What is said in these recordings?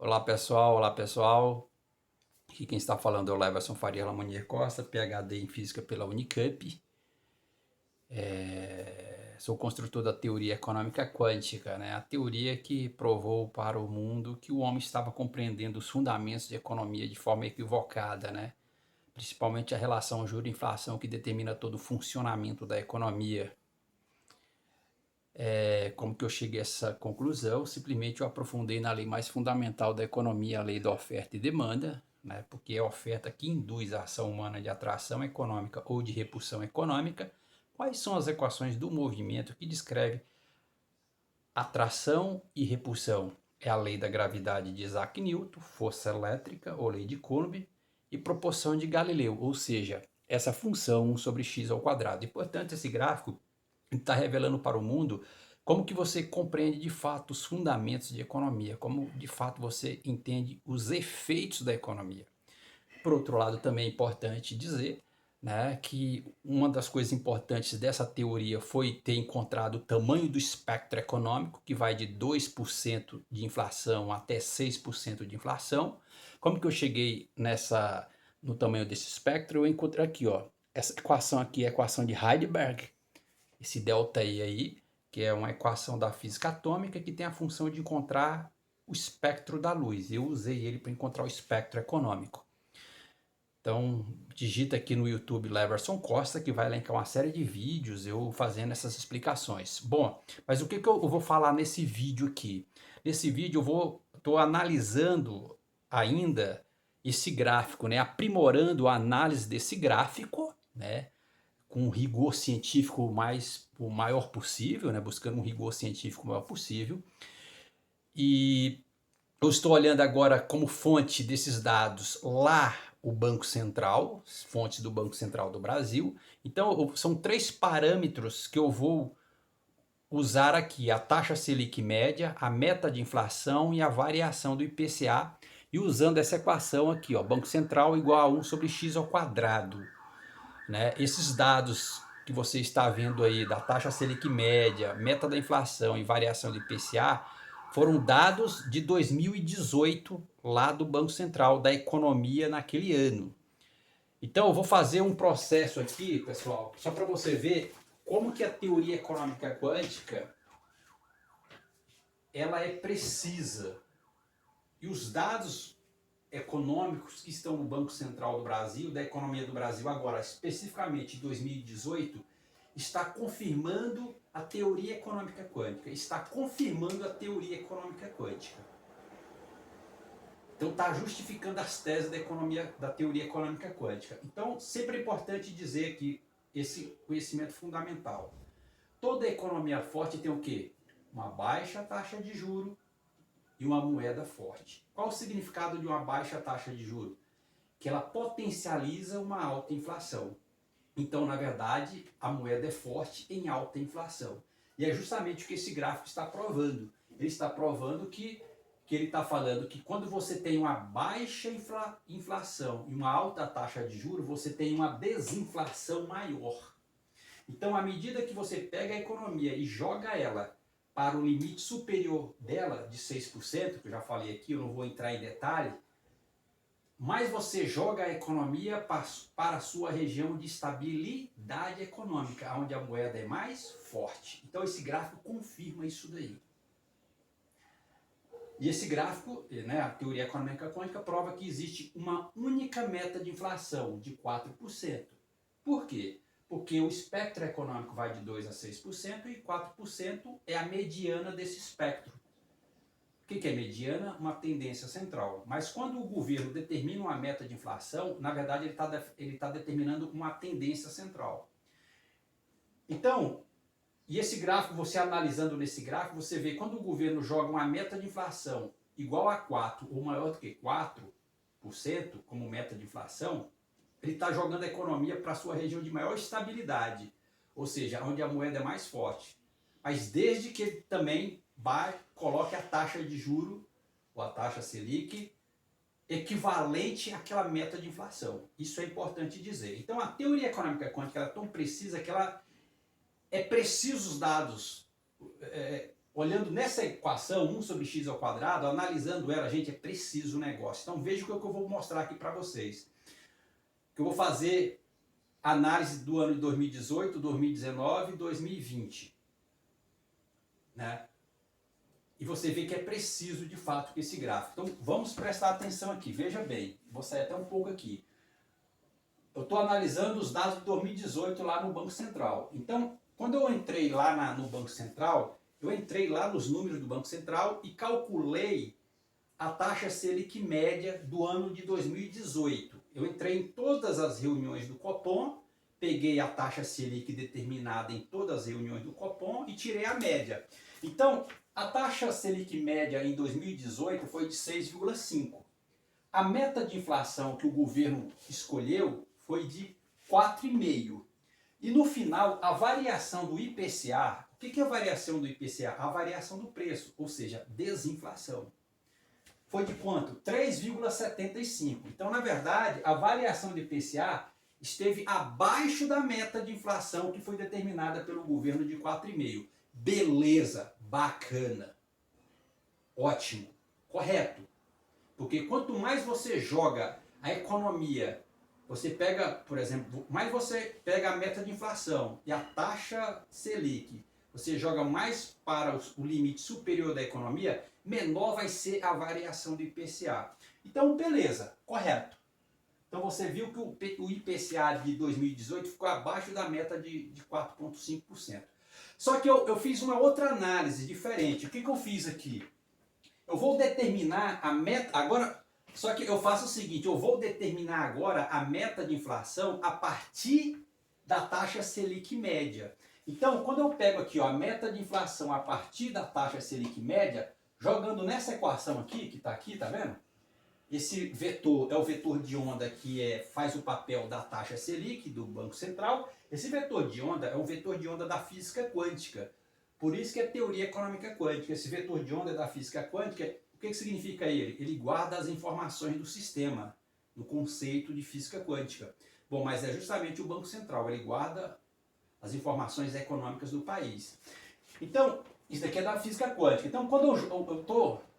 Olá pessoal, olá pessoal. Aqui quem está falando é o Leverson Faria Lamonier Costa, PhD em Física pela Unicamp. Sou construtor da teoria econômica quântica, né? A teoria que provou para o mundo que o homem estava compreendendo os fundamentos de economia de forma equivocada, né? Principalmente a relação juro-inflação que determina todo o funcionamento da economia. Como que eu cheguei a essa conclusão? Simplesmente eu aprofundei na lei mais fundamental da economia, a lei da oferta e demanda, né? Porque é a oferta que induz a ação humana de atração econômica ou de repulsão econômica. Quais são as equações do movimento que descreve atração e repulsão? É a lei da gravidade de Isaac Newton, força elétrica ou lei de Coulomb e proporção de Galileu, ou seja, essa função 1 sobre x ao quadrado. E, portanto, esse gráfico está revelando para o mundo como que você compreende de fato os fundamentos de economia, como de fato você entende os efeitos da economia. Por outro lado, também é importante dizer, né, que uma das coisas importantes dessa teoria foi ter encontrado o tamanho do espectro econômico, que vai de 2% de inflação até 6% de inflação. Como que eu cheguei no tamanho desse espectro? Eu encontrei aqui, ó, essa equação aqui é a equação de Heisenberg, esse delta I aí, que é uma equação da física atômica que tem a função de encontrar o espectro da luz. Eu usei ele para encontrar o espectro econômico. Então, digita aqui no YouTube Leverson Costa, que vai elencar uma série de vídeos eu fazendo essas explicações. Bom, mas o que eu vou falar nesse vídeo aqui? Nesse vídeo estou analisando ainda esse gráfico, né? Aprimorando a análise desse gráfico, né? Com um rigor científico o maior possível, né? Buscando um rigor científico o maior possível. E eu estou olhando agora como fonte desses dados lá o Banco Central, fontes do Banco Central do Brasil. Então, são três parâmetros que eu vou usar aqui: a taxa Selic média, a meta de inflação e a variação do IPCA. E usando essa equação aqui, ó, Banco Central igual a 1 sobre x ao quadrado. Né? Esses dados que você está vendo aí da taxa Selic média, meta da inflação e variação do IPCA foram dados de 2018 lá do Banco Central da economia naquele ano. Então eu vou fazer um processo aqui, pessoal, só para você ver como que a teoria econômica quântica ela é precisa. E os dados econômicos que estão no Banco Central do Brasil, da economia do Brasil agora, especificamente em 2018, está confirmando a teoria econômica quântica, está confirmando a teoria econômica quântica. Então está justificando as teses da teoria econômica quântica. Então sempre é importante dizer aqui esse conhecimento fundamental. Toda economia forte tem o quê? Uma baixa taxa de juro e uma moeda forte. Qual o significado de uma baixa taxa de juro? Que ela potencializa uma alta inflação. Então, na verdade, a moeda é forte em alta inflação. E é justamente o que esse gráfico está provando. Ele está provando que ele está falando que quando você tem uma baixa inflação e uma alta taxa de juros, você tem uma desinflação maior. Então, à medida que você pega a economia e joga ela para o limite superior dela, de 6%, que eu já falei aqui, eu não vou entrar em detalhe, mais você joga a economia para a sua região de estabilidade econômica, onde a moeda é mais forte. Então esse gráfico confirma isso daí. E esse gráfico, né, a teoria econômica quântica, prova que existe uma única meta de inflação de 4%. Por quê? Porque o espectro econômico vai de 2% a 6% e 4% é a mediana desse espectro. O que é mediana? Uma tendência central. Mas quando o governo determina uma meta de inflação, na verdade ele está determinando uma tendência central. Então, e esse gráfico, você analisando nesse gráfico, você vê quando o governo joga uma meta de inflação igual a 4 ou maior do que 4% como meta de inflação, ele está jogando a economia para a sua região de maior estabilidade, ou seja, onde a moeda é mais forte. Mas desde que ele também coloque a taxa de juro, ou a taxa Selic, equivalente àquela meta de inflação. Isso é importante dizer. Então a teoria econômica quântica é tão precisa que ela é preciso os dados olhando nessa equação, 1 sobre x ao quadrado, analisando ela, gente, é preciso o negócio. Então veja o que eu vou mostrar aqui para vocês. Que eu vou fazer análise do ano de 2018, 2019 e 2020. Né? E você vê que é preciso de fato que esse gráfico. Então vamos prestar atenção aqui, veja bem, vou sair até um pouco aqui. Eu estou analisando os dados de 2018 lá no Banco Central. Então, quando eu entrei lá no Banco Central, eu entrei lá nos números do Banco Central e calculei a taxa Selic média do ano de 2018. Eu entrei em todas as reuniões do Copom, peguei a taxa Selic determinada em todas as reuniões do Copom e tirei a média. Então, a taxa Selic média em 2018 foi de 6,5. A meta de inflação que o governo escolheu foi de 4,5. E no final, a variação do IPCA, o que é a variação do IPCA? A variação do preço, ou seja, desinflação. Foi de quanto? 3,75. Então, na verdade, a variação do IPCA esteve abaixo da meta de inflação que foi determinada pelo governo de 4,5. Beleza, bacana, ótimo, correto. Porque quanto mais você joga a economia, você pega, por exemplo, mais você pega a meta de inflação e a taxa Selic, você joga mais para o limite superior da economia, menor vai ser a variação do IPCA. Então, beleza, correto. Então você viu que o IPCA de 2018 ficou abaixo da meta de 4,5%. Só que eu fiz uma outra análise diferente. O que eu fiz aqui? Eu vou determinar a meta... Agora, só que eu faço o seguinte, eu vou determinar agora a meta de inflação a partir da taxa Selic média. Então, quando eu pego aqui ó, a meta de inflação a partir da taxa Selic média, jogando nessa equação aqui, que está aqui, tá vendo? Esse vetor é o vetor de onda que faz o papel da taxa Selic do Banco Central. Esse vetor de onda é um vetor de onda da física quântica. Por isso que é teoria econômica quântica. Esse vetor de onda da física quântica, o que significa ele? Ele guarda as informações do sistema, no conceito de física quântica. Bom, mas é justamente o Banco Central, ele guarda as informações econômicas do país. Então, isso daqui é da física quântica. Então, quando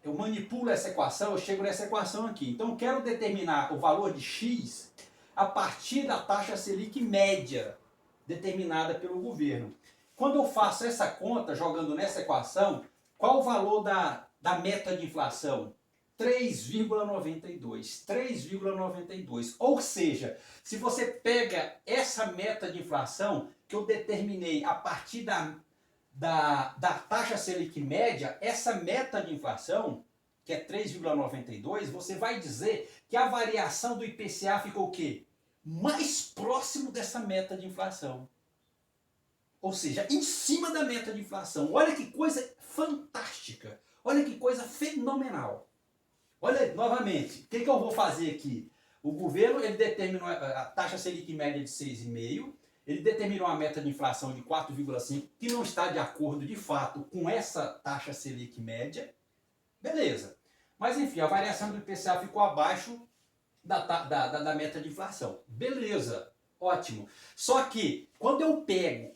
eu manipulo essa equação, eu chego nessa equação aqui. Então, eu quero determinar o valor de x a partir da taxa Selic média determinada pelo governo. Quando eu faço essa conta, jogando nessa equação, qual o valor da meta de inflação? 3,92. 3,92. Ou seja, se você pega essa meta de inflação que eu determinei a partir da taxa Selic média, essa meta de inflação, que é 3,92, você vai dizer que a variação do IPCA ficou o quê? Mais próximo dessa meta de inflação. Ou seja, em cima da meta de inflação. Olha que coisa fantástica. Olha que coisa fenomenal. Olha, novamente, o que eu vou fazer aqui? O governo ele determinou a taxa Selic média de 6,5%. Ele determinou a meta de inflação de 4,5%, que não está de acordo, de fato, com essa taxa Selic média. Beleza. Mas, enfim, a variação do IPCA ficou abaixo da meta de inflação. Beleza. Ótimo. Só que, quando eu pego,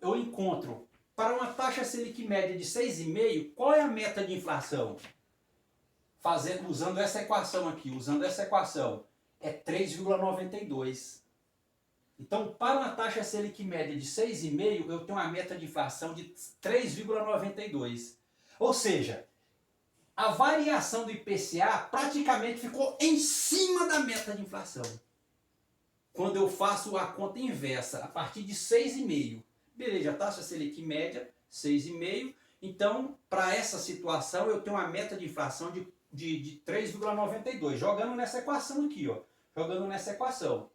eu encontro para uma taxa Selic média de 6,5%, qual é a meta de inflação? Usando essa equação aqui, é 3,92%. Então, para uma taxa Selic média de 6,5%, eu tenho uma meta de inflação de 3,92%. Ou seja, a variação do IPCA praticamente ficou em cima da meta de inflação. Quando eu faço a conta inversa, a partir de 6,5%. Beleza, a taxa Selic média, 6,5%. Então, para essa situação, eu tenho uma meta de inflação de 3,92%. Jogando nessa equação aqui, ó. Jogando nessa equação.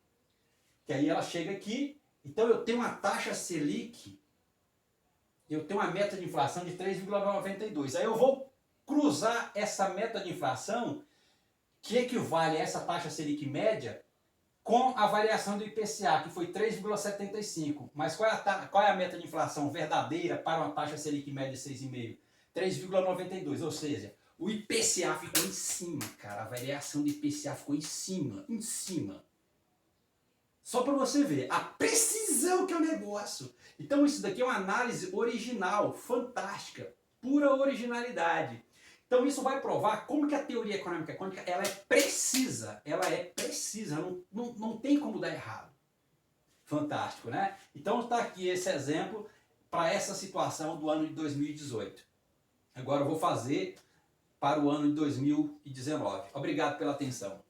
Que aí ela chega aqui, então eu tenho uma taxa Selic, eu tenho uma meta de inflação de 3,92. Aí eu vou cruzar essa meta de inflação, que equivale a essa taxa Selic média, com a variação do IPCA, que foi 3,75. Mas qual é a meta de inflação verdadeira para uma taxa Selic média de 6,5? 3,92, ou seja, o IPCA ficou em cima, cara. A variação do IPCA ficou em cima. Só para você ver a precisão que é o negócio. Então isso daqui é uma análise original, fantástica, pura originalidade. Então isso vai provar como que a teoria econômica quântica ela é precisa, não tem como dar errado. Fantástico, né? Então está aqui esse exemplo para essa situação do ano de 2018. Agora eu vou fazer para o ano de 2019. Obrigado pela atenção.